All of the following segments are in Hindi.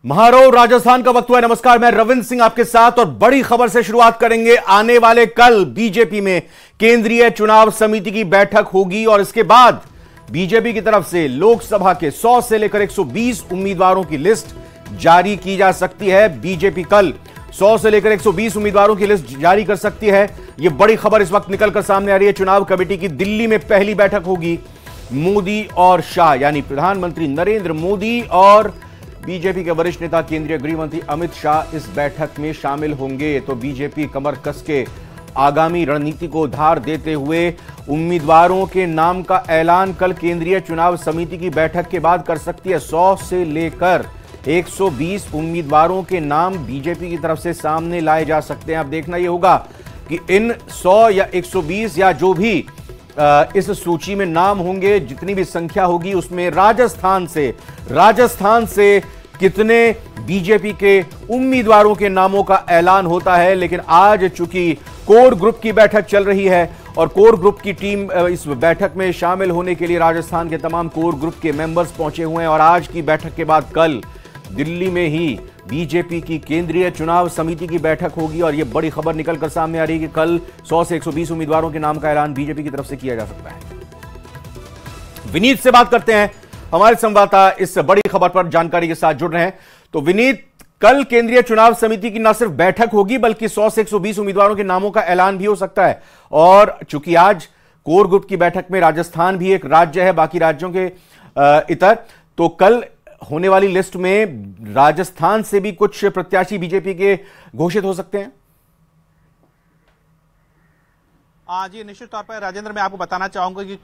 महाराव राजस्थान का वक्त हुआ है। नमस्कार, मैं रविंद्र सिंह आपके साथ और बड़ी खबर से शुरुआत करेंगे। आने वाले कल बीजेपी में केंद्रीय चुनाव समिति की बैठक होगी और इसके बाद बीजेपी की तरफ से लोकसभा के 100 से लेकर 120 उम्मीदवारों की लिस्ट जारी की जा सकती है। बीजेपी कल 100 से लेकर 120 उम्मीदवारों की लिस्ट जारी कर सकती है। यह बड़ी खबर इस वक्त निकलकर सामने आ रही है। चुनाव कमेटी की दिल्ली में पहली बैठक होगी। मोदी और शाह यानी प्रधानमंत्री नरेंद्र मोदी और बीजेपी के वरिष्ठ नेता केंद्रीय गृह मंत्री अमित शाह इस बैठक में शामिल होंगे। तो बीजेपी कमर कस के आगामी रणनीति को धार देते हुए उम्मीदवारों के नाम का ऐलान कल केंद्रीय चुनाव समिति की बैठक के बाद कर सकती है। 100 से लेकर 120 उम्मीदवारों के नाम बीजेपी की तरफ से सामने लाए जा सकते हैं। अब देखना यह होगा कि इन 100 या 120 या जो भी इस सूची में नाम होंगे, जितनी भी संख्या होगी, उसमें राजस्थान से कितने बीजेपी के उम्मीदवारों के नामों का ऐलान होता है। लेकिन आज चूंकि कोर ग्रुप की बैठक चल रही है और कोर ग्रुप की टीम इस बैठक में शामिल होने के लिए राजस्थान के तमाम कोर ग्रुप के मेंबर्स पहुंचे हुए हैं और आज की बैठक के बाद कल दिल्ली में ही बीजेपी की केंद्रीय चुनाव समिति की बैठक होगी और यह बड़ी खबर निकलकर सामने आ रही है कि कल 100 से 120 उम्मीदवारों के नाम का ऐलान बीजेपी की तरफ से किया जा सकता है। विनीत से बात करते हैं, हमारे संवाददाता इस बड़ी खबर पर जानकारी के साथ जुड़ रहे हैं। तो विनीत, कल केंद्रीय चुनाव समिति की न सिर्फ बैठक होगी बल्कि 100 से 120 उम्मीदवारों के नामों का ऐलान भी हो सकता है। और चूंकि आज कोर ग्रुप की बैठक में राजस्थान भी एक राज्य है बाकी राज्यों के इतर, तो कल होने वाली लिस्ट में राजस्थान से भी कुछ प्रत्याशी बीजेपी के घोषित हो सकते हैं। जी निश्चित तौर पर राजेंद्र, मैं आपको बताना चाहूंगा कि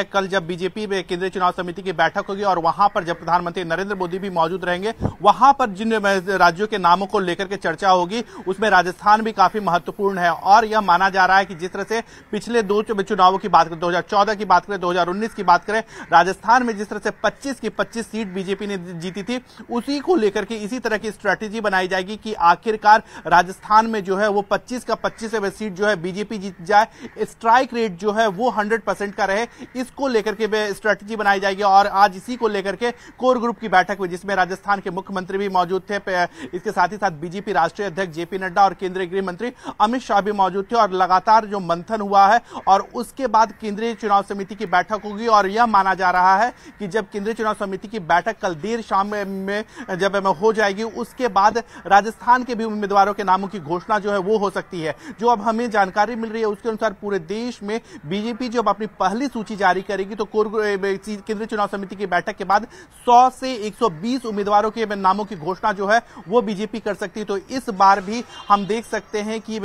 कल जब बीजेपी में केंद्रीय चुनाव समिति की बैठक होगी और वहां पर जब प्रधानमंत्री नरेंद्र मोदी भी मौजूद रहेंगे, वहां पर जिन राज्यों के नामों को लेकर के चर्चा होगी उसमें राजस्थान भी काफी महत्वपूर्ण है। और यह माना जा रहा है कि जिस तरह से पिछले दो चुनावों की बात करें, 2014 की बात करें, 2019 की बात करें, राजस्थान में जिस तरह से 25 की 25 सीट बीजेपी ने जीती थी, उसी को लेकर के इसी तरह की स्ट्रैटेजी बनाई जाएगी कि आखिरकार राजस्थान में जो है वो 25 का 25 सीट जो है बीजेपी जीत जाए, स्ट्राइक रेट जो है वो 100% का रहे, इसको लेकर के स्ट्रेटजी बनाई जाएगी। और आज इसी को लेकर के कोर ग्रुप की बैठक हुई जिसमें राजस्थान के मुख्यमंत्री भी मौजूद थे, इसके साथ ही साथ बीजेपी राष्ट्रीय अध्यक्ष जेपी नड्डा और केंद्रीय गृह मंत्री अमित शाह भी मौजूद थे। और लगातार जो मंथन हुआ है और उसके बाद केंद्रीय चुनाव समिति की बैठक होगी और यह माना जा रहा है कि जब केंद्रीय चुनाव समिति की बैठक कल देर शाम में जब हो जाएगी, उसके बाद राजस्थान के भी उम्मीदवारों के नामों की घोषणा जो है वो हो सकती है। जो अब हमें जानकारी मिल रही है उसके अनुसार पूरे देश में बीजेपी जब अपनी पहली सूची जारी करेगी तो केंद्रीय चुनाव समिति की बैठक के बाद 100 से 120 उम्मीदवारों के नामों की घोषणा जो है वो बीजेपी कर सकती है। तो इस बार भी हम देख सकते हैं कि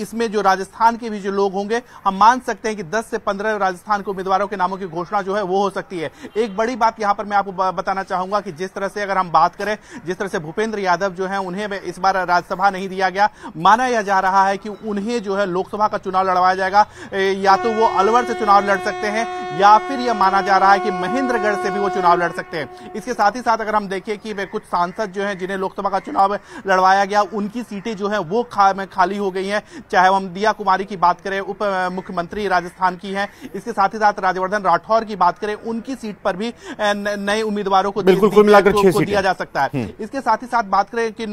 इसमें जो राजस्थान के भी जो लोग होंगे, हम मान सकते हैं कि 10 से 15 राजस्थान के उम्मीदवारों के नामों की घोषणा जो है वो हो सकती है। एक बड़ी बात यहां पर मैं आपको बताना चाहूंगा कि जिस तरह से अगर हम बात करें, जिस तरह से भूपेंद्र यादव जो है उन्हें इस बार राज्यसभा नहीं दिया गया, माना यह जा रहा है कि उन्हें जो है लोकसभा का चुनाव लड़वाया जाएगा। या तो वो अलवर से चुनाव लड़ सकते हैं या फिर यह माना जा रहा है कि महेंद्रगढ़ से भी वो चुनाव लड़ सकते हैं। इसके साथ ही साथ अगर हम देखें कि कुछ सांसद जो हैं जिन्हें लोकसभा का चुनाव लड़वाया गया, उनकी सीटें जो हैं वो खाली हो गई हैं। चाहे हम दिया कुमारी की बात करें, उप मुख्यमंत्री राजस्थान की हैं, इसके साथ ही साथ राज्यवर्धन राठौर की बात करें, उनकी सीट पर भी नए उम्मीदवारों को दिया जा सकता है। इसके साथ ही साथ बात करें कि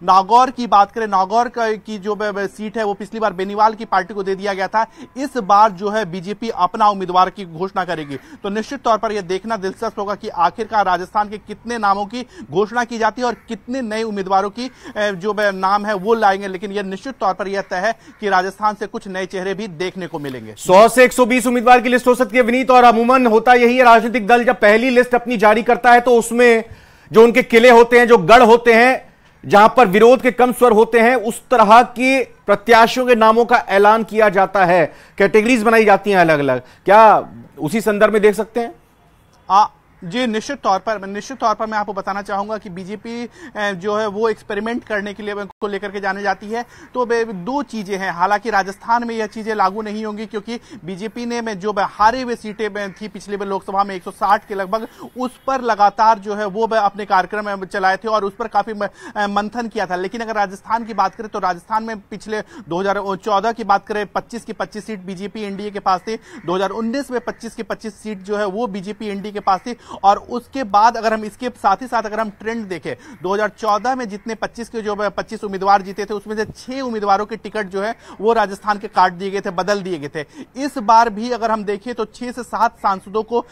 नागौर की बात करें, नागौर की जो सीट है वो पिछली बार बेनीवाल की पार्टी को दे दिया गया था, इस बार जो है बीजेपी अपना उम्मीदवार की घोषणा करेगी। तो निश्चित तौर पर यह देखना दिलचस्प होगा कि आखिरकार राजस्थान के कितने नामों की घोषणा की जाती है और कितने नए उम्मीदवारों की जो नाम है वो लाएंगे। लेकिन यह निश्चित तौर पर यह तय है कि राजस्थान से कुछ नए चेहरे भी देखने को मिलेंगे। 100 से 120 उम्मीदवार की लिस्ट हो सकती है विनीत, और अमूमन होता यही है, राजनीतिक दल जब पहली लिस्ट अपनी जारी करता है तो उसमें जो उनके किले होते हैं, जो गढ़ होते हैं, जहां पर विरोध के कम स्वर होते हैं, उस तरह के प्रत्याशियों के नामों का ऐलान किया जाता है। कैटेगरीज बनाई जाती हैं अलग अलग। क्या उसी संदर्भ में देख सकते हैं? जी निश्चित तौर पर मैं आपको बताना चाहूंगा कि बीजेपी जो है वो एक्सपेरिमेंट करने के लिए को लेकर के जाने जाती है। तो दो चीजें हैं, हालांकि राजस्थान में यह चीजें लागू नहीं होंगी क्योंकि बीजेपी ने जो हारे हुए सीटें थी पिछले लोकसभा में 160 के लगभग, उस पर लगातार जो है वो अपने कार्यक्रम चलाए थे और उस पर काफी मंथन किया था। लेकिन अगर राजस्थान की बात करें तो राजस्थान में पिछले 2014 की बात करें 25 की 25 सीट बीजेपी एनडीए के पास थी, 2019 में 25 की 25 सीट जो है वो बीजेपी एनडीए के पास थी और उसके बाद अगर हम इसके साथ ही साथ अगर हम ट्रेंड देखें, 2014 में जितने 25 के जो 25 उम्मीदवार जीते थे उसमें से 6 उम्मीदवारों के टिकट जो है वो राजस्थान के काट दिए गए थे, बदल दिए गए थे। इस बार भी अगर हम देखें तो 6 से 7 सांसदों को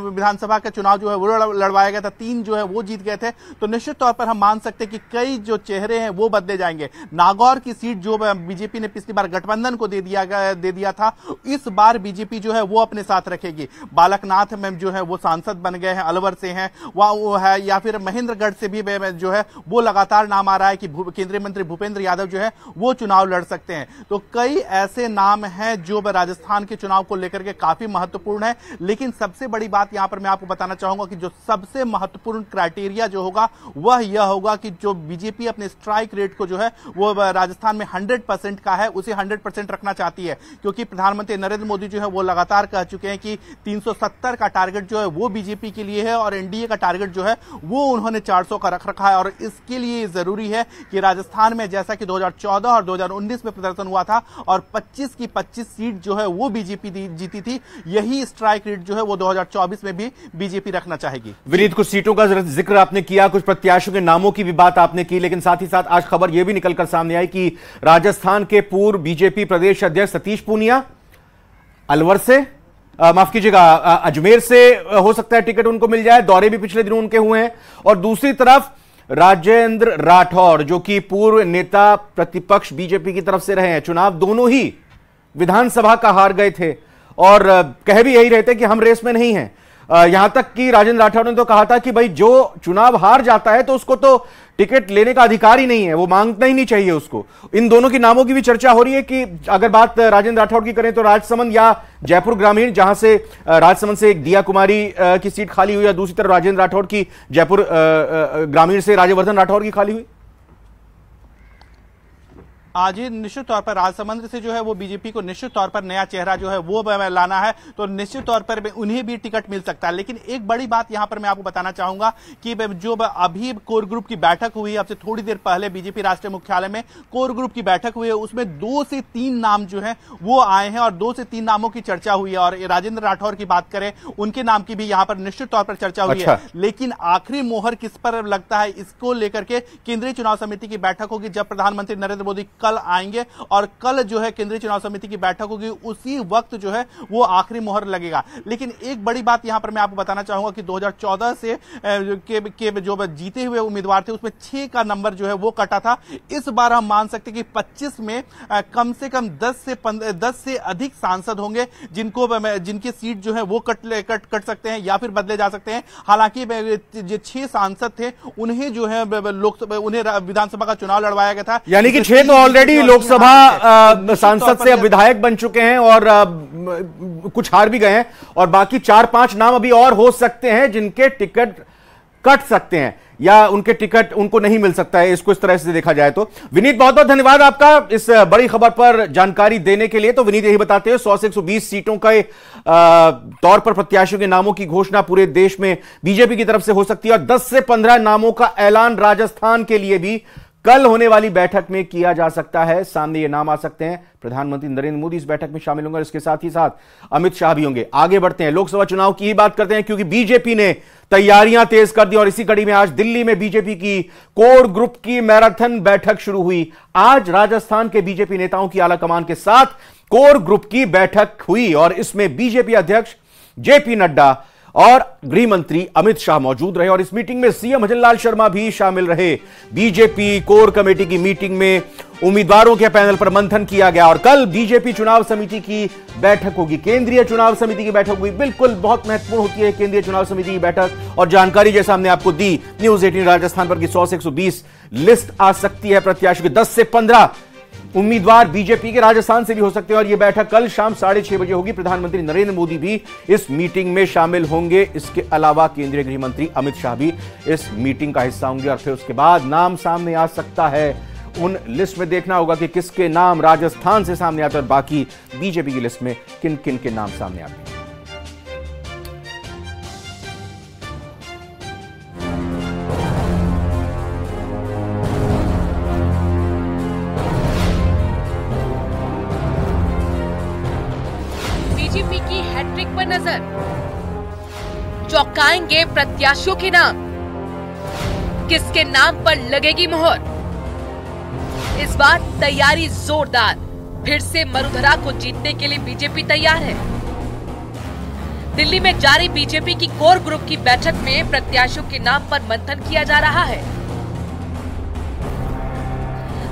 विधानसभा का चुनाव जो है वो लड़वाया गया था, 3 जो है वो जीत गए थे। तो निश्चित तौर पर हम मान सकते हैं कि कई जो चेहरे हैं वो बदले जाएंगे। नागौर की सीट जो बीजेपी ने पिछली बार गठबंधन को दे दिया था, इस बार बीजेपी जो है वो अपने साथ रखेगी। बालकनाथ में जो है वो सांसद बन गए हैं, अलवर से हैं, वहां वो है, या फिर महेंद्रगढ़ से भी जो है वो लगातार नाम आ रहा है कि केंद्रीय मंत्री भूपेंद्र यादव जो है वो चुनाव लड़ सकते हैं। तो कई ऐसे नाम हैं जो राजस्थान के चुनाव को लेकर के काफी महत्वपूर्ण है। लेकिन सबसे बड़ी बात यहां पर मैं आपको बताना चाहूंगा कि जो सबसे महत्वपूर्ण क्राइटेरिया जो होगा वह यह होगा कि जो बीजेपी अपने स्ट्राइक रेट को जो है वो राजस्थान में 100% का है, उसे 100% रखना चाहती है। क्योंकि प्रधानमंत्री नरेंद्र मोदी जो है वो लगातार कह चुके हैं कि 370 का टारगेट जो है वो बीजेपी के लिए है और एनडीए का टारगेट जो है वो उन्होंने 400 का रख रखा है। और इसके लिए जरूरी है कि राजस्थान में जैसा कि 2014 और 2019 में प्रदर्शन हुआ था और 25 की 25 सीट जो है वो बीजेपी जीती थी, यही स्ट्राइक रेट जो है वो 2024 में भी बीजेपी रखना चाहेगी। विनीत, कुछ सीटों का जिक्र आपने किया, कुछ प्रत्याशियों के नामों की भी बात आपने की, लेकिन साथ ही साथ आज खबर यह भी निकलकर सामने आई कि राजस्थान के पूर्व बीजेपी प्रदेश अध्यक्ष सतीश पूनिया अलवर से, माफ कीजिएगा, अजमेर से हो सकता है टिकट उनको मिल जाए, दौरे भी पिछले दिनों उनके हुए हैं। और दूसरी तरफ राजेंद्र राठौड़ जो कि पूर्व नेता प्रतिपक्ष बीजेपी की तरफ से रहे हैं, चुनाव दोनों ही विधानसभा का हार गए थे और कह भी यही रहते कि हम रेस में नहीं हैं। यहां तक कि राजेंद्र राठौड़ ने तो कहा था कि भाई जो चुनाव हार जाता है तो उसको तो टिकट लेने का अधिकार ही नहीं है, वो मांगना ही नहीं चाहिए उसको। इन दोनों की नामों की भी चर्चा हो रही है कि अगर बात राजेंद्र राठौड़ की करें तो राजसमंद या जयपुर ग्रामीण, जहां से राजसमंद से एक दिया कुमारी की सीट खाली हुई, या दूसरी तरफ राजेंद्र राठौड़ की जयपुर ग्रामीण से राज्यवर्धन राठौड़ की खाली हुई। आज ही निश्चित तौर पर राजसमंद से जो है वो बीजेपी को निश्चित तौर पर नया चेहरा जो है वो लाना है, तो निश्चित तौर पर उन्हें भी टिकट मिल सकता है। लेकिन एक बड़ी बात यहां पर मैं आपको बताना चाहूंगा कि जो अभी कोर ग्रुप की बैठक हुई है, अब से थोड़ी देर पहले बीजेपी राष्ट्रीय मुख्यालय में कोर ग्रुप की बैठक हुई है, उसमें 2 से 3 नाम जो है वो आए हैं और 2 से 3 नामों की चर्चा हुई है। और राजेंद्र राठौर की बात करें, उनके नाम की भी यहां पर निश्चित तौर पर चर्चा हुई है। लेकिन आखिरी मोहर किस पर लगता है, इसको लेकर के केंद्रीय चुनाव समिति की बैठक होगी जब प्रधानमंत्री नरेंद्र मोदी कल आएंगे, और कल जो है केंद्रीय चुनाव समिति की बैठक होगी, उसी वक्त जो है वो आखिरी मोहर लगेगा। लेकिन एक बड़ी बात यहां पर मैं आपको बताना चाहूंगा कि 2014 से के जो जीते हुए उम्मीदवार थे उसमें 6 का नंबर जो है वो कटा था। इस बार हम मान सकते कि 25 में कम से कम 10 से अधिक सांसद होंगे जिनकी सीट जो है वो कट सकते हैं या फिर बदले जा सकते हैं। हालांकि जो 6 सांसद थे उन्हें जो है उन्हें विधानसभा का चुनाव लड़वाया गया था, यानी कि 6 तो ऑलरेडी लोकसभा सांसद से अब विधायक बन चुके हैं और कुछ हार भी गए हैं, और बाकी 4-5 नाम अभी और हो सकते हैं जिनके टिकट कट सकते हैं या उनके टिकट उनको नहीं मिल सकता है। इसको इस तरह से देखा जाए तो विनीत, बहुत बहुत धन्यवाद आपका इस बड़ी खबर पर जानकारी देने के लिए। तो विनीत यही बताते हैं 100 से 120 सीटों के तौर पर प्रत्याशियों के नामों की घोषणा पूरे देश में बीजेपी की तरफ से हो सकती है, और 10 से 15 नामों का ऐलान राजस्थान के लिए भी कल होने वाली बैठक में किया जा सकता है। सामने ये नाम आ सकते हैं। प्रधानमंत्री नरेंद्र मोदी इस बैठक में शामिल होंगे और इसके साथ ही साथ अमित शाह भी होंगे। आगे बढ़ते हैं, लोकसभा चुनाव की ही बात करते हैं, क्योंकि बीजेपी ने तैयारियां तेज कर दी और इसी कड़ी में आज दिल्ली में बीजेपी की कोर ग्रुप की मैराथन बैठक शुरू हुई। आज राजस्थान के बीजेपी नेताओं की आलाकमान के साथ कोर ग्रुप की बैठक हुई और इसमें बीजेपी अध्यक्ष जेपी नड्डा और गृह मंत्री अमित शाह मौजूद रहे, और इस मीटिंग में सीएम भजनलाल शर्मा भी शामिल रहे। बीजेपी कोर कमेटी की मीटिंग में उम्मीदवारों के पैनल पर मंथन किया गया और कल बीजेपी चुनाव समिति की बैठक होगी, केंद्रीय चुनाव समिति की बैठक होगी। बिल्कुल बहुत महत्वपूर्ण होती है केंद्रीय चुनाव समिति की बैठक, और जानकारी जैसा हमने आपको दी न्यूज 18 राजस्थान पर कि 100 से 120 लिस्ट आ सकती है प्रत्याशियों की, 10 से 15 उम्मीदवार बीजेपी के राजस्थान से भी हो सकते हैं, और यह बैठक कल शाम 6:30 बजे होगी। प्रधानमंत्री नरेंद्र मोदी भी इस मीटिंग में शामिल होंगे। इसके अलावा केंद्रीय गृह मंत्री अमित शाह भी इस मीटिंग का हिस्सा होंगे, और फिर उसके बाद नाम सामने आ सकता है। उन लिस्ट में देखना होगा कि किसके नाम राजस्थान से सामने आते हैं और बाकी बीजेपी की लिस्ट में किन किन के नाम सामने आते हैं। बीजेपी की हैट्रिक पर नजर। चौंकाएंगे प्रत्याशियों के नाम? किसके नाम पर लगेगी मोहर? इस बार तैयारी जोरदार। फिर से मरुधरा को जीतने के लिए बीजेपी तैयार है। दिल्ली में जारी बीजेपी की कोर ग्रुप की बैठक में प्रत्याशियों के नाम पर मंथन किया जा रहा है।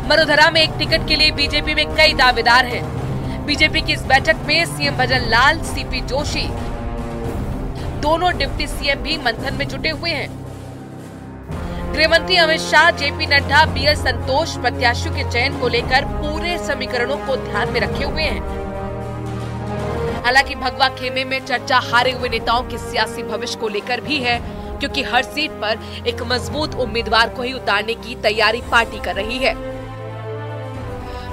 मरुधरा में एक टिकट के लिए बीजेपी में कई दावेदार हैं। बीजेपी की इस बैठक में सीएम भजन लाल, सीपी जोशी, दोनों डिप्टी सीएम भी मंथन में जुटे हुए हैं। गृहमंत्री अमित शाह, जेपी नड्डा, बीएल संतोष प्रत्याशियों के चयन को लेकर पूरे समीकरणों को ध्यान में रखे हुए हैं। हालांकि भगवा खेमे में चर्चा हारे हुए नेताओं के सियासी भविष्य को लेकर भी है, क्योंकि हर सीट पर एक मजबूत उम्मीदवार को ही उतारने की तैयारी पार्टी कर रही है।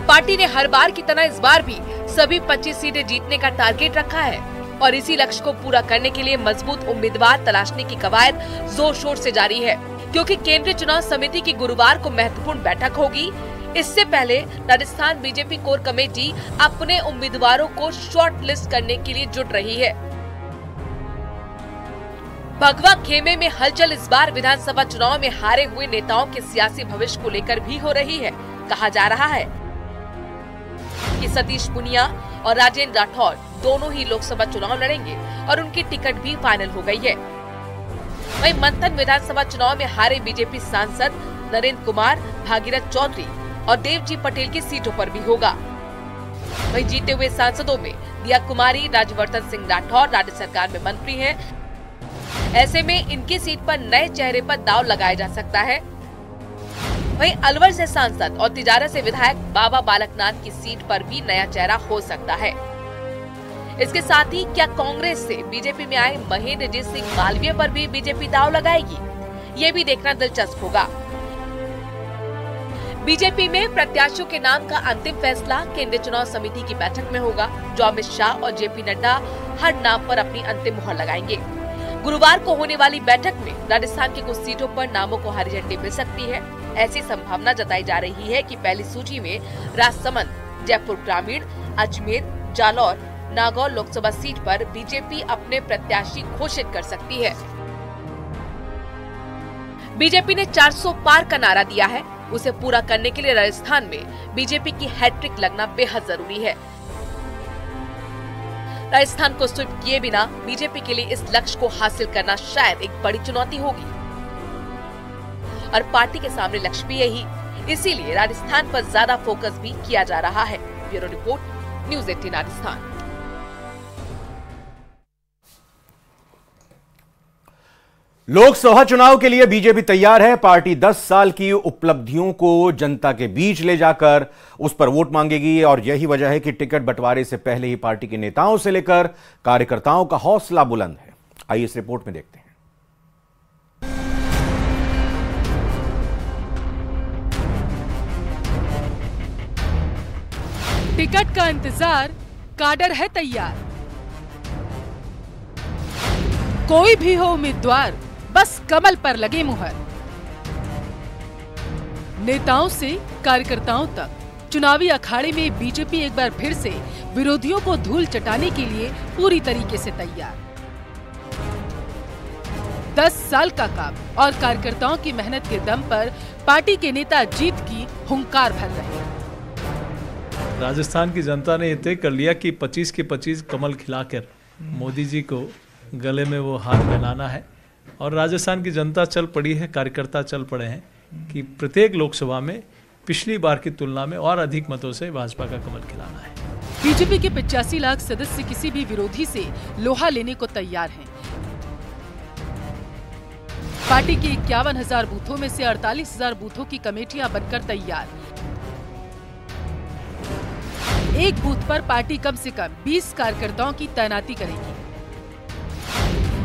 पार्टी ने हर बार की तरह इस बार भी सभी 25 सीटें जीतने का टारगेट रखा है और इसी लक्ष्य को पूरा करने के लिए मजबूत उम्मीदवार तलाशने की कवायद जोर शोर से जारी है। क्योंकि केंद्रीय चुनाव समिति की गुरुवार को महत्वपूर्ण बैठक होगी, इससे पहले राजस्थान बीजेपी कोर कमेटी अपने उम्मीदवारों को शॉर्ट लिस्ट करने के लिए जुट रही है। भगवा खेमे में हलचल इस बार विधानसभा चुनाव में हारे हुए नेताओं के सियासी भविष्य को लेकर भी हो रही है। कहा जा रहा है कि सतीश पुनिया और राजेंद्र राठौर दोनों ही लोकसभा चुनाव लड़ेंगे और उनकी टिकट भी फाइनल हो गई है। वहीं मंथन विधानसभा चुनाव में हारे बीजेपी सांसद नरेंद्र कुमार, भागीरथ चौधरी और देवजी पटेल की सीटों पर भी होगा। वहीं जीते हुए सांसदों में दिया कुमारी, राज्यवर्धन सिंह राठौर राज्य सरकार में मंत्री हैं। ऐसे में इनकी सीट पर नए चेहरे पर दांव लगाया जा सकता है। वहीं अलवर से सांसद और तिजारा से विधायक बाबा बालकनाथ की सीट पर भी नया चेहरा हो सकता है। इसके साथ ही क्या कांग्रेस से बीजेपी में आए महेंद्रजीत सिंह मालवीय पर भी बीजेपी दांव लगाएगी? ये भी देखना दिलचस्प होगा। बीजेपी में प्रत्याशियों के नाम का अंतिम फैसला केंद्रीय चुनाव समिति की बैठक में होगा, जो अमित शाह और जेपी नड्डा हर नाम पर अपनी अंतिम मुहर लगाएंगे। गुरुवार को होने वाली बैठक में राजस्थान की कुछ सीटों पर नामों को हरी झंडी मिल सकती है। ऐसी संभावना जताई जा रही है कि पहली सूची में राजसमंद, जयपुर ग्रामीण, अजमेर, जालौर, नागौर लोकसभा सीट पर बीजेपी अपने प्रत्याशी घोषित कर सकती है। बीजेपी ने 400 पार का नारा दिया है। उसे पूरा करने के लिए राजस्थान में बीजेपी की हैट्रिक लगना बेहद जरूरी है। राजस्थान को स्वीप किए बिना बीजेपी के लिए इस लक्ष्य को हासिल करना शायद एक बड़ी चुनौती होगी और पार्टी के सामने लक्ष्य भी यही, इसीलिए राजस्थान पर ज्यादा फोकस भी किया जा रहा है। Bureau report, news 18 Rajasthan. Lok Sabha चुनाव के लिए बीजेपी तैयार है। पार्टी 10 साल की उपलब्धियों को जनता के बीच ले जाकर उस पर वोट मांगेगी और यही वजह है कि टिकट बंटवारे से पहले ही पार्टी के नेताओं से लेकर कार्यकर्ताओं का हौसला बुलंद है। आइए इस रिपोर्ट में देखते हैं। टिकट का इंतजार, काडर है तैयार। कोई भी हो उम्मीदवार, बस कमल पर लगे मुहर। नेताओं से कार्यकर्ताओं तक चुनावी अखाड़े में बीजेपी एक बार फिर से विरोधियों को धूल चटाने के लिए पूरी तरीके से तैयार। 10 साल का काम और कार्यकर्ताओं की मेहनत के दम पर पार्टी के नेता जीत की हुंकार भर रहे हैं। राजस्थान की जनता ने यह तय कर लिया कि 25 के 25 कमल खिलाकर मोदी जी को गले में वो हार पहनाना है और राजस्थान की जनता चल पड़ी है, कार्यकर्ता चल पड़े हैं कि प्रत्येक लोकसभा में पिछली बार की तुलना में और अधिक मतों से भाजपा का कमल खिलाना है। बीजेपी के 85 लाख सदस्य किसी भी विरोधी से लोहा लेने को तैयार हैं। पार्टी के 51,000 बूथों में से 48,000 बूथों की कमेटियां बनकर तैयार। एक बूथ पर पार्टी कम से कम 20 कार्यकर्ताओं की तैनाती करेगी।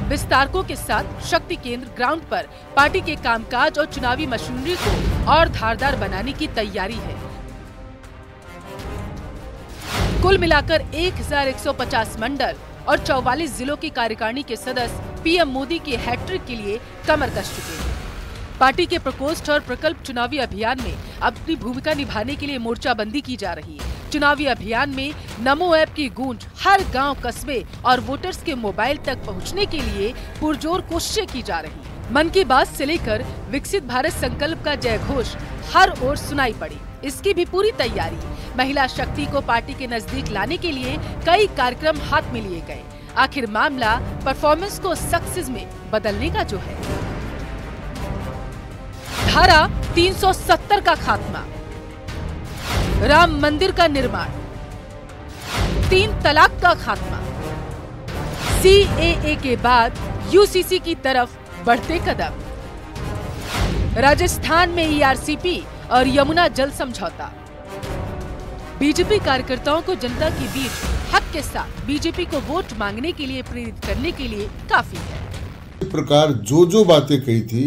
विस्तारकों के साथ शक्ति केंद्र ग्राउंड पर पार्टी के कामकाज और चुनावी मशीनरी को और धारदार बनाने की तैयारी है। कुल मिलाकर 1150 मंडल और 44 जिलों की कार्यकारिणी के सदस्य पीएम मोदी के हैट्रिक के लिए कमर कस चुके हैं। पार्टी के प्रकोष्ठ और प्रकल्प चुनावी अभियान में अपनी भूमिका निभाने के लिए मोर्चाबंदी की जा रही है। चुनावी अभियान में नमो ऐप की गूंज हर गांव, कस्बे और वोटर्स के मोबाइल तक पहुंचने के लिए पुरजोर कोशिशें की जा रही। मन की बात से लेकर विकसित भारत संकल्प का जय घोष हर ओर सुनाई पड़ी। इसकी भी पूरी तैयारी। महिला शक्ति को पार्टी के नजदीक लाने के लिए कई कार्यक्रम हाथ में लिए गए। आखिर मामला परफॉर्मेंस को सक्सेस में बदलने का जो है। धारा 370 का खात्मा, राम मंदिर का निर्माण, 3 तलाक का खात्मा, CAA के बाद UCC की तरफ बढ़ते कदम, राजस्थान में ERCP और यमुना जल समझौता। बीजेपी कार्यकर्ताओं को जनता के बीच हक के साथ बीजेपी को वोट मांगने के लिए प्रेरित करने के लिए काफी है। इस प्रकार जो बातें कही थी,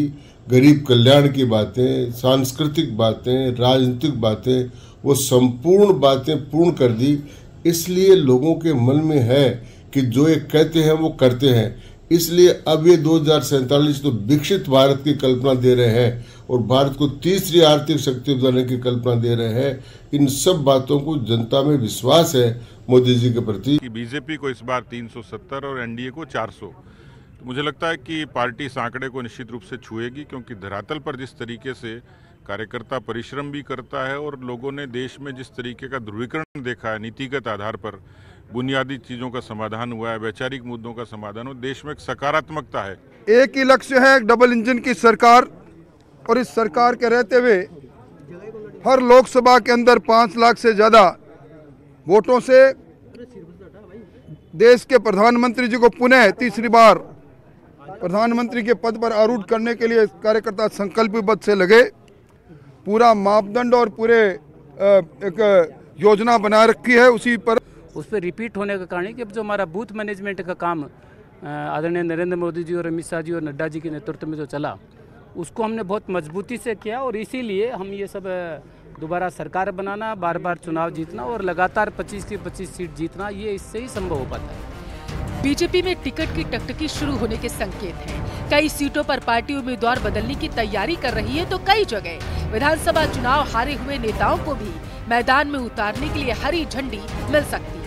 गरीब कल्याण की बातें, सांस्कृतिक बातें, राजनीतिक बातें, वो संपूर्ण बातें पूर्ण कर दी। इसलिए लोगों के मन में है कि जो ये कहते हैं वो करते हैं। इसलिए अब ये 2047 तो विकसित भारत की कल्पना दे रहे हैं और भारत को तीसरी आर्थिक शक्ति बनाने की कल्पना दे रहे हैं। इन सब बातों को जनता में विश्वास है मोदी जी के प्रति। बीजेपी को इस बार 370 और एनडीए को 400। तो मुझे लगता है कि पार्टी इस आंकड़े को निश्चित रूप से छुएगी, क्योंकि धरातल पर जिस तरीके से कार्यकर्ता परिश्रम भी करता है और लोगों ने देश में जिस तरीके का ध्रुवीकरण देखा है, नीतिगत आधार पर बुनियादी चीजों का समाधान हुआ है, वैचारिक मुद्दों का समाधान हो, देश में एक सकारात्मकता है। एक ही लक्ष्य है, एक डबल इंजन की सरकार, और इस सरकार के रहते हुए हर लोकसभा के अंदर 5 लाख से ज्यादा वोटों से देश के प्रधानमंत्री जी को पुनः तीसरी बार प्रधानमंत्री के पद पर आरूढ़ करने के लिए कार्यकर्ता संकल्पबद्ध से लगे। पूरा मापदंड और पूरे एक योजना बना रखी है, उसी पर उस पर रिपीट होने का कारण है कि अब जो हमारा बूथ मैनेजमेंट का काम आदरणीय नरेंद्र मोदी जी और अमित शाह जी और नड्डा जी के नेतृत्व में जो चला, उसको हमने बहुत मजबूती से किया और इसीलिए हम ये सब दोबारा सरकार बनाना, बार बार चुनाव जीतना और लगातार 25 की 25 सीट जीतना, ये इससे ही संभव हो पाता है। बीजेपी में टिकट की टकटकी शुरू होने के संकेत हैं। कई सीटों पर पार्टी उम्मीदवार बदलने की तैयारी कर रही है, तो कई जगह विधानसभा चुनाव हारे हुए नेताओं को भी मैदान में उतारने के लिए हरी झंडी मिल सकती है।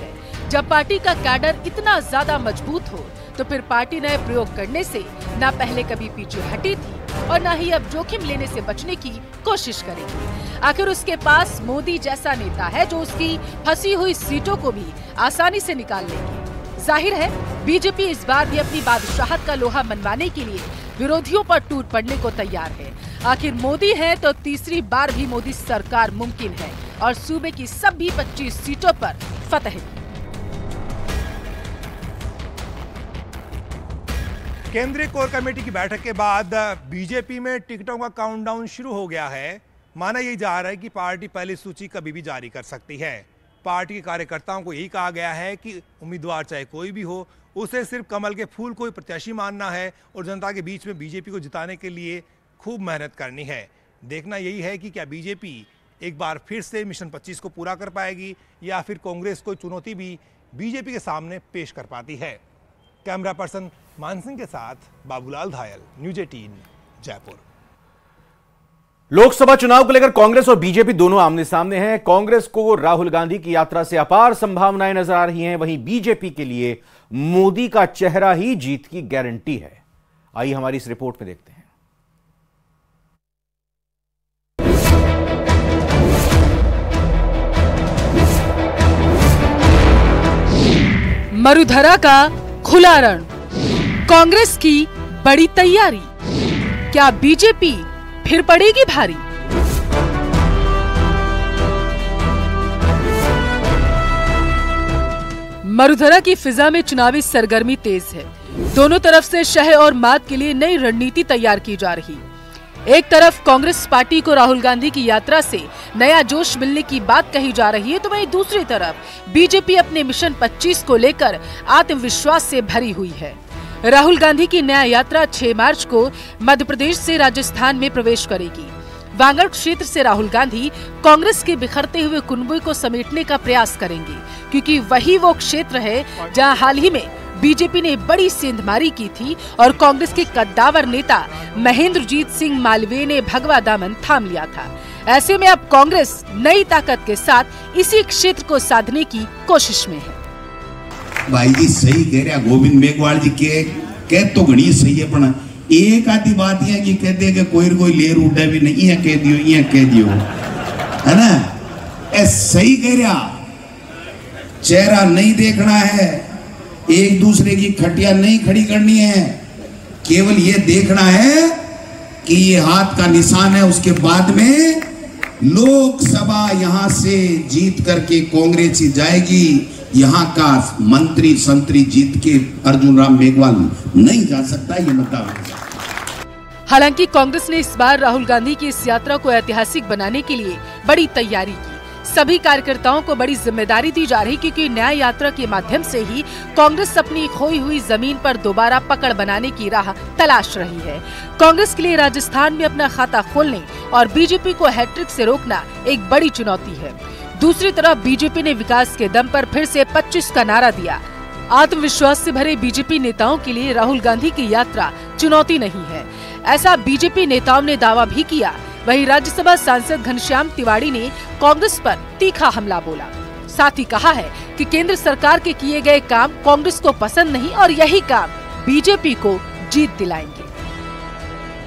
जब पार्टी का कैडर इतना ज्यादा मजबूत हो, तो फिर पार्टी नए प्रयोग करने से न पहले कभी पीछे हटी थी और न ही अब जोखिम लेने से बचने की कोशिश करेगी। आखिर उसके पास मोदी जैसा नेता है जो उसकी फंसी हुई सीटों को भी आसानी से निकाल लेगी। जाहिर है बीजेपी इस बार भी अपनी बादशाहत का लोहा मनवाने के लिए विरोधियों पर टूट पड़ने को तैयार है। आखिर मोदी है तो तीसरी बार भी मोदी सरकार मुमकिन है और सूबे की सभी 25 सीटों पर फतह। केंद्रीय कोर कमेटी की बैठक के बाद बीजेपी में टिकटों का काउंटडाउन शुरू हो गया है। माना यही जा रहा है कि पार्टी पहली सूची कभी भी जारी कर सकती है। पार्टी के कार्यकर्ताओं को यही कहा गया है कि उम्मीदवार चाहे कोई भी हो, उसे सिर्फ कमल के फूल को ही प्रत्याशी मानना है और जनता के बीच में बीजेपी को जिताने के लिए खूब मेहनत करनी है। देखना यही है कि क्या बीजेपी एक बार फिर से मिशन 25 को पूरा कर पाएगी या फिर कांग्रेस कोई चुनौती भी बीजेपी के सामने पेश कर पाती है। कैमरा पर्सन मानसिंह के साथ बाबूलाल धायल, न्यूज 18 जयपुर। लोकसभा चुनाव को लेकर कांग्रेस और बीजेपी दोनों आमने सामने हैं। कांग्रेस को राहुल गांधी की यात्रा से अपार संभावनाएं नजर आ रही हैं, वहीं बीजेपी के लिए मोदी का चेहरा ही जीत की गारंटी है। आइए हमारी इस रिपोर्ट में देखते हैं। मरुधरा का खुला रण, कांग्रेस की बड़ी तैयारी, क्या बीजेपी फिर पड़ेगी भारी? मरुधरा की फिजा में चुनावी सरगर्मी तेज है। दोनों तरफ से शह और मात के लिए नई रणनीति तैयार की जा रही। एक तरफ कांग्रेस पार्टी को राहुल गांधी की यात्रा से नया जोश मिलने की बात कही जा रही है, तो वहीं दूसरी तरफ बीजेपी अपने मिशन 25 को लेकर आत्मविश्वास से भरी हुई है। राहुल गांधी की नया यात्रा 6 मार्च को मध्य प्रदेश से राजस्थान में प्रवेश करेगी। वांगड़ क्षेत्र से राहुल गांधी कांग्रेस के बिखरते हुए कुनबे को समेटने का प्रयास करेंगे, क्योंकि वही वो क्षेत्र है जहां हाल ही में बीजेपी ने बड़ी सेंधमारी की थी और कांग्रेस के कद्दावर नेता महेंद्रजीत सिंह मालवीय ने भगवा दामन थाम लिया था। ऐसे में अब कांग्रेस नई ताकत के साथ इसी क्षेत्र को साधने की कोशिश में है। भाई जी सही कह रहा गोविंद मेघवाल जी के कह तो घनी सही है, पर एक आधी बात यह कि कहते हैं कि कोई लेर उड़ा भी नहीं है, कह दियो है ना, ए सही कह रहा। चेहरा नहीं देखना है, एक दूसरे की खटिया नहीं खड़ी करनी है, केवल ये देखना है कि ये हाथ का निशान है। उसके बाद में लोकसभा यहां से जीत करके कांग्रेस ही जाएगी, यहां का मंत्री संतरी जीत के अर्जुन राम मेघवाल नहीं जा सकता, ये मुद्दा। हालांकि कांग्रेस ने इस बार राहुल गांधी की इस यात्रा को ऐतिहासिक बनाने के लिए बड़ी तैयारी की। सभी कार्यकर्ताओं को बड़ी जिम्मेदारी दी जा रही, क्योंकि न्याय यात्रा के माध्यम से ही कांग्रेस अपनी खोई हुई जमीन पर दोबारा पकड़ बनाने की राह तलाश रही है। कांग्रेस के लिए राजस्थान में अपना खाता खोलने और बीजेपी को हैट्रिक से रोकना एक बड़ी चुनौती है। दूसरी तरफ बीजेपी ने विकास के दम पर फिर से 25 का नारा दिया। आत्मविश्वास से भरे बीजेपी नेताओं के लिए राहुल गांधी की यात्रा चुनौती नहीं है, ऐसा बीजेपी नेताओं ने दावा भी किया। वहीं राज्यसभा सांसद घनश्याम तिवाड़ी ने कांग्रेस पर तीखा हमला बोला। साथ ही कहा है कि केंद्र सरकार के किए गए काम कांग्रेस को पसंद नहीं और यही काम बीजेपी को जीत दिलाएंगे।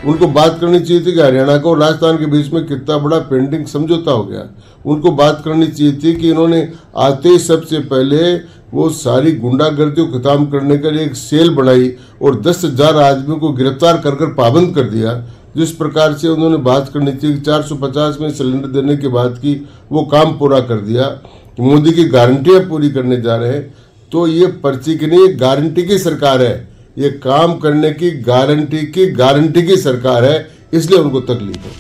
उनको बात करनी चाहिए थी कि हरियाणा को राजस्थान के बीच में कितना बड़ा पेंडिंग समझौता हो गया। उनको बात करनी चाहिए थी कि इन्होंने आते ही सबसे पहले वो सारी गुंडागर्दी को खत्म करने के लिए एक सेल बनाई और 10,000 आदमियों को गिरफ्तार कर पाबंद कर दिया। जिस प्रकार से उन्होंने बात करनी थी 450 में सिलेंडर देने के बाद की वो काम पूरा कर दिया, मोदी की गारंटियां पूरी करने जा रहे हैं। तो ये पर्ची की नहीं, गारंटी की सरकार है, ये काम करने की गारंटी की सरकार है, इसलिए उनको तकलीफ है।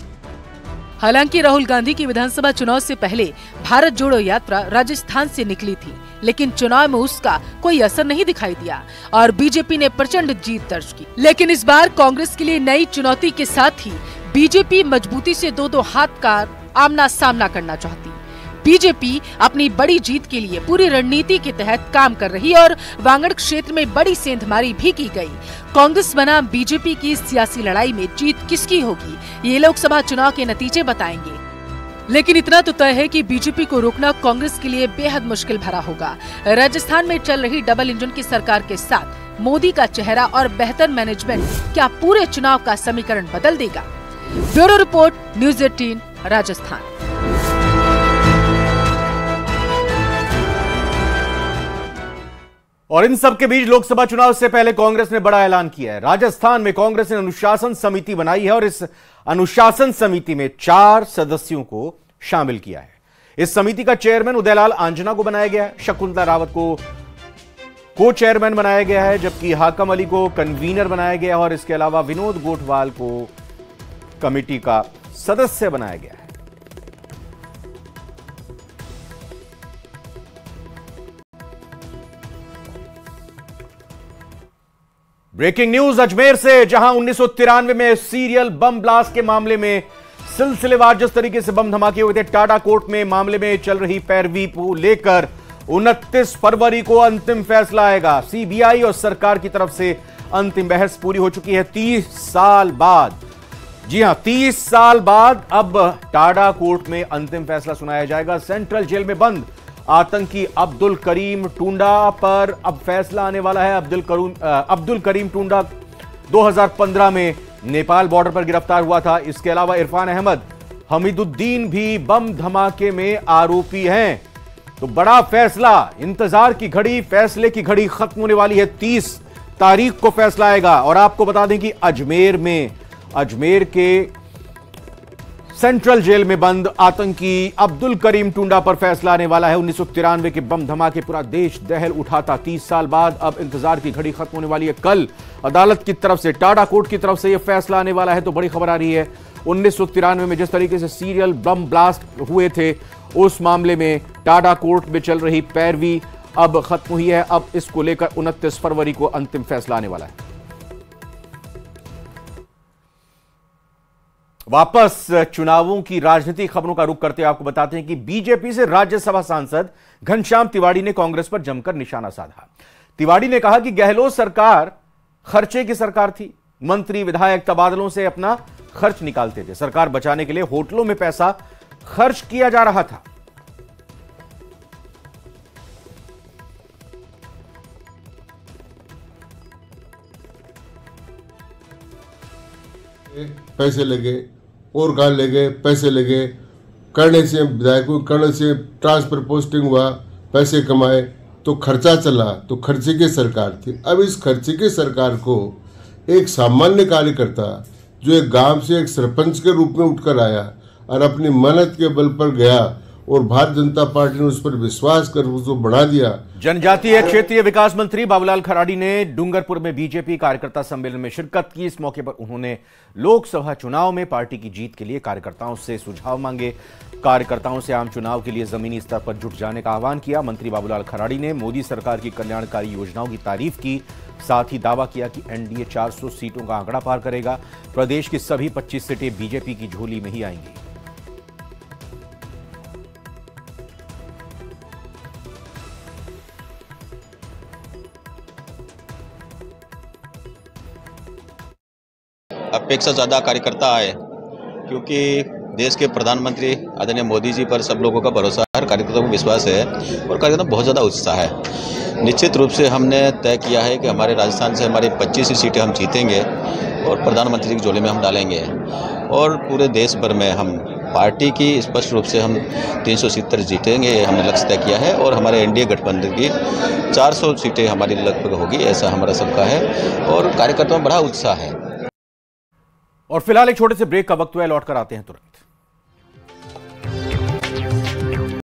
हालांकि राहुल गांधी की विधानसभा चुनाव से पहले भारत जोड़ो यात्रा राजस्थान से निकली थी, लेकिन चुनाव में उसका कोई असर नहीं दिखाई दिया और बीजेपी ने प्रचंड जीत दर्ज की। लेकिन इस बार कांग्रेस के लिए नई चुनौती के साथ ही बीजेपी मजबूती से दो हाथ का आमना सामना करना चाहती। बीजेपी अपनी बड़ी जीत के लिए पूरी रणनीति के तहत काम कर रही और वांगड़ क्षेत्र में बड़ी सेंधमारी भी की गई। कांग्रेस बनाम बीजेपी की सियासी लड़ाई में जीत किसकी होगी, ये लोकसभा चुनाव के नतीजे बताएंगे। लेकिन इतना तो तय है कि बीजेपी को रोकना कांग्रेस के लिए बेहद मुश्किल भरा होगा। राजस्थान में चल रही डबल इंजन की सरकार के साथ मोदी का चेहरा और बेहतर मैनेजमेंट क्या पूरे चुनाव का समीकरण बदल देगा? Bureau report, news 18 Rajasthan. और इन सब के बीच लोकसभा चुनाव से पहले कांग्रेस ने बड़ा ऐलान किया है। राजस्थान में कांग्रेस ने अनुशासन समिति बनाई है और इस अनुशासन समिति में 4 सदस्यों को शामिल किया है। इस समिति का चेयरमैन उदयलाल आंजना को बनाया गया है, शकुंतला रावत को चेयरमैन बनाया गया है, जबकि हाकम अली को कन्वीनर बनाया गया है और इसके अलावा विनोद गोठवाल को कमेटी का सदस्य बनाया गया है। ब्रेकिंग न्यूज अजमेर से, जहां 1993 में सीरियल बम ब्लास्ट के मामले में सिलसिलेवार जिस तरीके से बम धमाके हुए थे, टाटा कोर्ट में मामले में चल रही पैरवी को लेकर 29 फरवरी को अंतिम फैसला आएगा। सीबीआई और सरकार की तरफ से अंतिम बहस पूरी हो चुकी है 30 साल बाद। जी हां, 30 साल बाद अब टाटा कोर्ट में अंतिम फैसला सुनाया जाएगा। सेंट्रल जेल में बंद आतंकी अब्दुल करीम टुंडा पर अब फैसला आने वाला है। अब्दुल करीम टुंडा 2015 में नेपाल बॉर्डर पर गिरफ्तार हुआ था। इसके अलावा इरफान अहमद, हमीदुद्दीन भी बम धमाके में आरोपी हैं। तो बड़ा फैसला, इंतजार की घड़ी, फैसले की घड़ी खत्म होने वाली है। 30 तारीख को फैसला आएगा। और आपको बता दें कि अजमेर के सेंट्रल जेल में बंद आतंकी अब्दुल करीम टुंडा पर फैसला आने वाला है। 1993 के बम धमाके पूरा देश दहल उठा था। 30 साल बाद अब इंतजार की घड़ी खत्म होने वाली है। कल अदालत की तरफ से, टाटा कोर्ट की तरफ से यह फैसला आने वाला है। तो बड़ी खबर आ रही है, 1993 में जिस तरीके से सीरियल बम ब्लास्ट हुए थे, उस मामले में टाटा कोर्ट में चल रही पैरवी अब खत्म हुई है। अब इसको लेकर 29 फरवरी को अंतिम फैसला आने वाला है। वापस चुनावों की राजनीतिक खबरों का रुख करते हुए आपको बताते हैं कि बीजेपी से राज्यसभा सांसद घनश्याम तिवाड़ी ने कांग्रेस पर जमकर निशाना साधा। तिवाड़ी ने कहा कि गहलोत सरकार खर्चे की सरकार थी। मंत्री विधायक तबादलों से अपना खर्च निकालते थे। सरकार बचाने के लिए होटलों में पैसा खर्च किया जा रहा था। पैसे लगे और कहाँ लगे, पैसे लगे, करने से विधायकों करने से ट्रांसफर पोस्टिंग हुआ, पैसे कमाए, तो खर्चा चला, तो खर्चे की सरकार थी। अब इस खर्चे की सरकार को एक सामान्य कार्यकर्ता जो एक गांव से एक सरपंच के रूप में उठकर आया और अपनी मेहनत के बल पर गया और भारतीय जनता पार्टी ने उस पर विश्वास कर उसको बढ़ा दिया। जनजातीय क्षेत्रीय विकास मंत्री बाबूलाल खराड़ी ने डूंगरपुर में बीजेपी कार्यकर्ता सम्मेलन में शिरकत की। इस मौके पर उन्होंने लोकसभा चुनाव में पार्टी की जीत के लिए कार्यकर्ताओं से सुझाव मांगे। कार्यकर्ताओं से आम चुनाव के लिए जमीनी स्तर पर जुट जाने का आह्वान किया। मंत्री बाबूलाल खराड़ी ने मोदी सरकार की कल्याणकारी योजनाओं की तारीफ की। साथ ही दावा किया कि एनडीए 400 सीटों का आंकड़ा पार करेगा। प्रदेश की सभी 25 सीटें बीजेपी की झोली में ही आएंगी। अपेक्षा ज़्यादा कार्यकर्ता आए, क्योंकि देश के प्रधानमंत्री आदरणीय मोदी जी पर सब लोगों का भरोसा है, कार्यकर्ताओं को विश्वास है और कार्यकर्ता बहुत ज़्यादा उत्साह है। निश्चित रूप से हमने तय किया है कि हमारे राजस्थान से हमारी 25 सीटें हम जीतेंगे और प्रधानमंत्री की झोली में हम डालेंगे और पूरे देश भर में हम पार्टी की स्पष्ट रूप से हम 370 जीतेंगे, हमने लक्ष्य तय किया है और हमारे एनडीए गठबंधन की 400 सीटें हमारी लगभग होगी, ऐसा हमारा सबका है और कार्यकर्ताओं में बड़ा उत्साह है। और फिलहाल एक छोटे से ब्रेक का वक्त हुआ है, लौट कर आते हैं तुरंत।